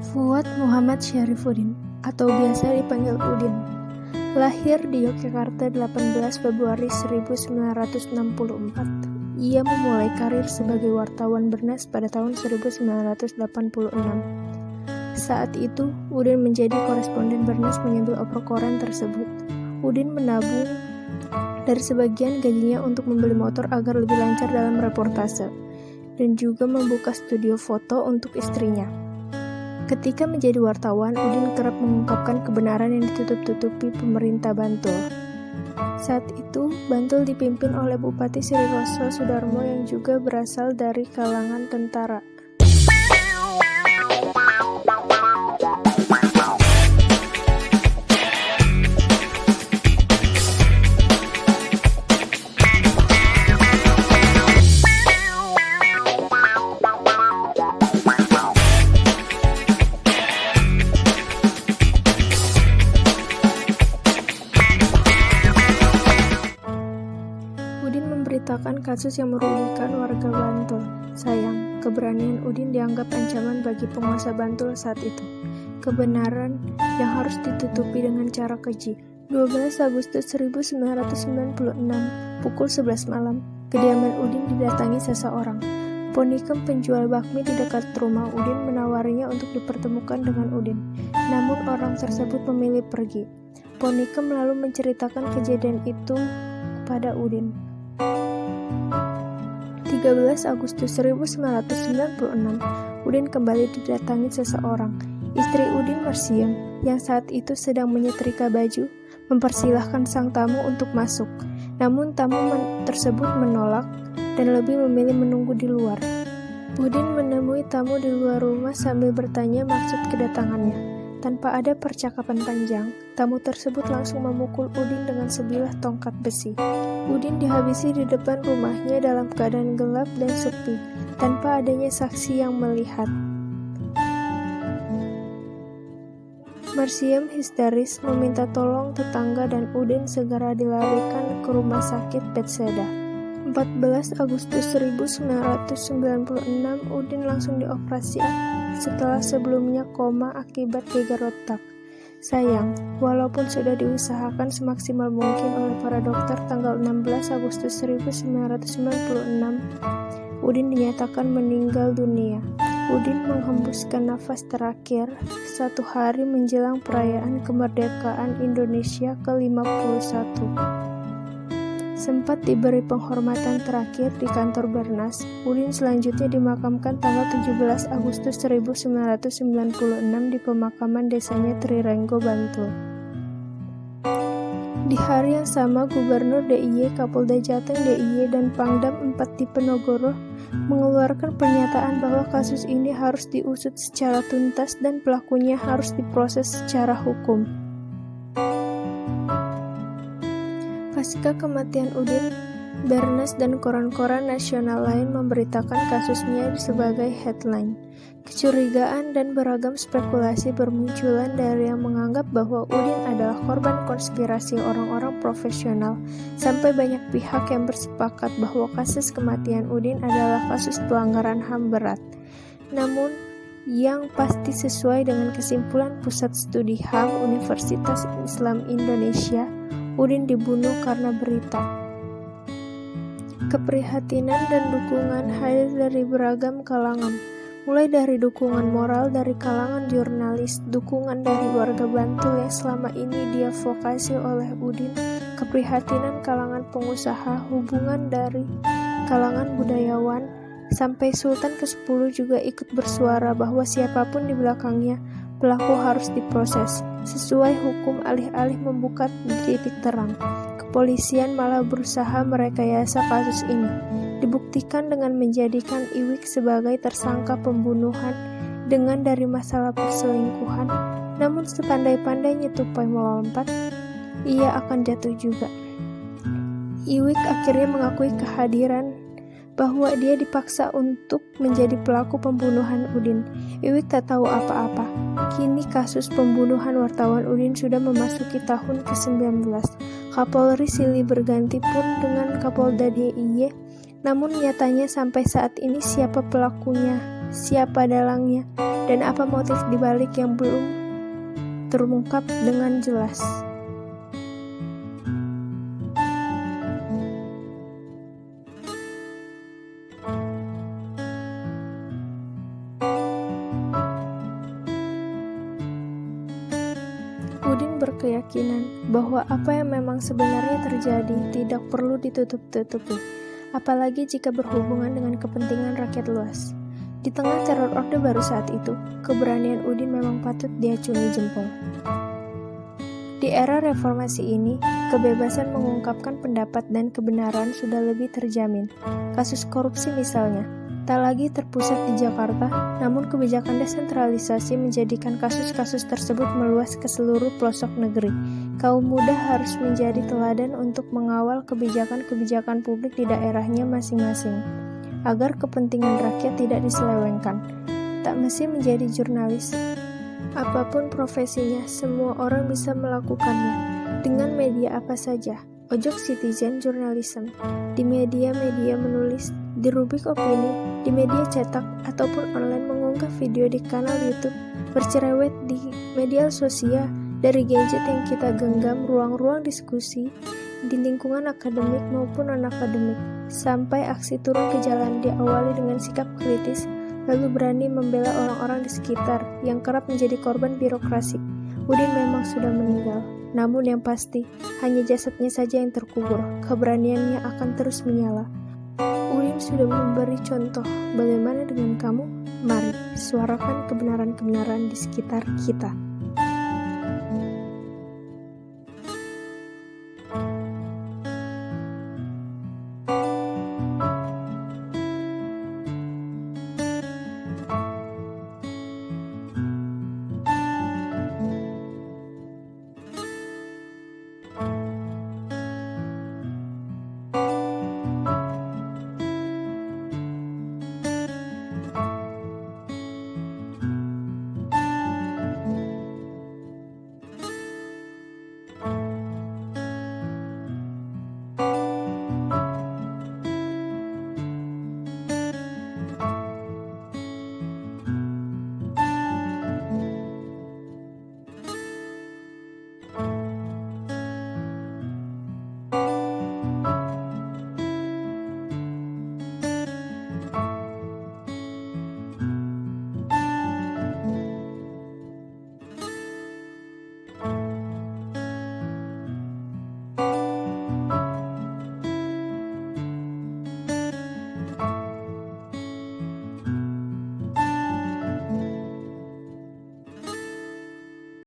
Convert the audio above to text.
Fuad Muhammad Syarifuddin atau biasa dipanggil Udin, lahir di Yogyakarta 18 Februari 1964. Ia memulai karir sebagai wartawan Bernas pada tahun 1986. Saat itu, Udin menjadi koresponden Bernas menyambil oper koran tersebut. Udin menabung dari sebagian gajinya untuk membeli motor agar lebih lancar dalam reportase, dan juga membuka studio foto untuk istrinya. Ketika menjadi wartawan, Udin kerap mengungkapkan kebenaran yang ditutup-tutupi pemerintah Bantul. Saat itu, Bantul dipimpin oleh Bupati Sri Roso Sudarmo yang juga berasal dari kalangan tentara. Udin memberitakan kasus yang merugikan warga Bantul. Sayang, keberanian Udin dianggap ancaman bagi penguasa Bantul saat itu. Kebenaran yang harus ditutupi dengan cara keji. 12 Agustus 1996, pukul 11 malam, kediaman Udin didatangi seseorang. Ponikem penjual bakmi di dekat rumah Udin menawarinya untuk dipertemukan dengan Udin. Namun orang tersebut memilih pergi. Ponikem lalu menceritakan kejadian itu kepada Udin. 13 Agustus 1996, Udin kembali didatangi seseorang. Istri Udin, Marsiem, yang saat itu sedang menyetrika baju, mempersilahkan sang tamu untuk masuk. Namun tamu tersebut menolak dan lebih memilih menunggu di luar. Udin menemui tamu di luar rumah sambil bertanya maksud kedatangannya. Tanpa ada percakapan panjang, tamu tersebut langsung memukul Udin dengan sebilah tongkat besi. Udin dihabisi di depan rumahnya dalam keadaan gelap dan sepi, tanpa adanya saksi yang melihat. Marsiem histeris meminta tolong tetangga dan Udin segera dilarikan ke rumah sakit Bethesda. 14 Agustus 1996, Udin langsung dioperasi setelah sebelumnya koma akibat gegar otak. Sayang, walaupun sudah diusahakan semaksimal mungkin oleh para dokter, tanggal 16 Agustus 1996, Udin dinyatakan meninggal dunia. Udin menghembuskan nafas terakhir 1 hari menjelang perayaan kemerdekaan Indonesia ke-51. Sempat diberi penghormatan terakhir di kantor Bernas, Udin selanjutnya dimakamkan tanggal 17 Agustus 1996 di pemakaman desanya Trirenggo, Bantul. Di hari yang sama, Gubernur DIY, Kapolda Jateng DIY, dan Pangdam 4 Diponegoro mengeluarkan pernyataan bahwa kasus ini harus diusut secara tuntas dan pelakunya harus diproses secara hukum. Pasca kematian Udin, Bernas dan koran-koran nasional lain memberitakan kasusnya sebagai headline. Kecurigaan dan beragam spekulasi bermunculan dari yang menganggap bahwa Udin adalah korban konspirasi orang-orang profesional, sampai banyak pihak yang bersepakat bahwa kasus kematian Udin adalah kasus pelanggaran HAM berat. Namun, yang pasti sesuai dengan kesimpulan Pusat Studi HAM Universitas Islam Indonesia, Udin dibunuh karena berita. Keprihatinan dan dukungan hadir dari beragam kalangan, mulai dari dukungan moral dari kalangan jurnalis, dukungan dari warga Bantul yang selama ini diadvokasi oleh Udin, keprihatinan kalangan pengusaha, hubungan dari kalangan budayawan, sampai Sultan ke-10 juga ikut bersuara bahwa siapapun di belakangnya, pelaku harus diproses sesuai hukum alih-alih membuka titik terang. Kepolisian malah berusaha merekayasa kasus ini, dibuktikan dengan menjadikan Iwik sebagai tersangka pembunuhan dengan dari masalah perselingkuhan. Namun sepandai-pandainya tupai melompat, ia akan jatuh juga. Iwik akhirnya mengakui kehadiran bahwa dia dipaksa untuk menjadi pelaku pembunuhan Udin. Iwik tak tahu apa-apa. Kini kasus pembunuhan wartawan Udin sudah memasuki tahun ke-19. Kapolri silih berganti pun dengan Kapolda DIY, namun nyatanya sampai saat ini siapa pelakunya siapa dalangnya, dan apa motif dibalik yang belum terungkap dengan jelas. Udin berkeyakinan bahwa apa yang memang sebenarnya terjadi tidak perlu ditutup-tutupi, apalagi jika berhubungan dengan kepentingan rakyat luas. Di tengah teror Orde Baru saat itu, keberanian Udin memang patut diacungi jempol. Di era reformasi ini, kebebasan mengungkapkan pendapat dan kebenaran sudah lebih terjamin. Kasus korupsi misalnya, tak lagi terpusat di Jakarta, namun kebijakan desentralisasi menjadikan kasus-kasus tersebut meluas ke seluruh pelosok negeri. Kaum muda harus menjadi teladan untuk mengawal kebijakan-kebijakan publik di daerahnya masing-masing, agar kepentingan rakyat tidak diselewengkan. Tak mesti menjadi jurnalis. Apapun profesinya, semua orang bisa melakukannya, dengan media apa saja. Ojok citizen journalism, di media-media menulis, di rubrik opini, di media cetak, ataupun online mengunggah video di kanal YouTube, bercerewet di media sosial, dari gadget yang kita genggam, ruang-ruang diskusi, di lingkungan akademik maupun non-akademik, sampai aksi turun ke jalan diawali dengan sikap kritis, lalu berani membela orang-orang di sekitar yang kerap menjadi korban birokrasi. Udin memang sudah meninggal. Namun yang pasti, hanya jasadnya saja yang terkubur, keberaniannya akan terus menyala. Udin sudah memberi contoh, bagaimana dengan kamu? Mari, suarakan kebenaran-kebenaran di sekitar kita.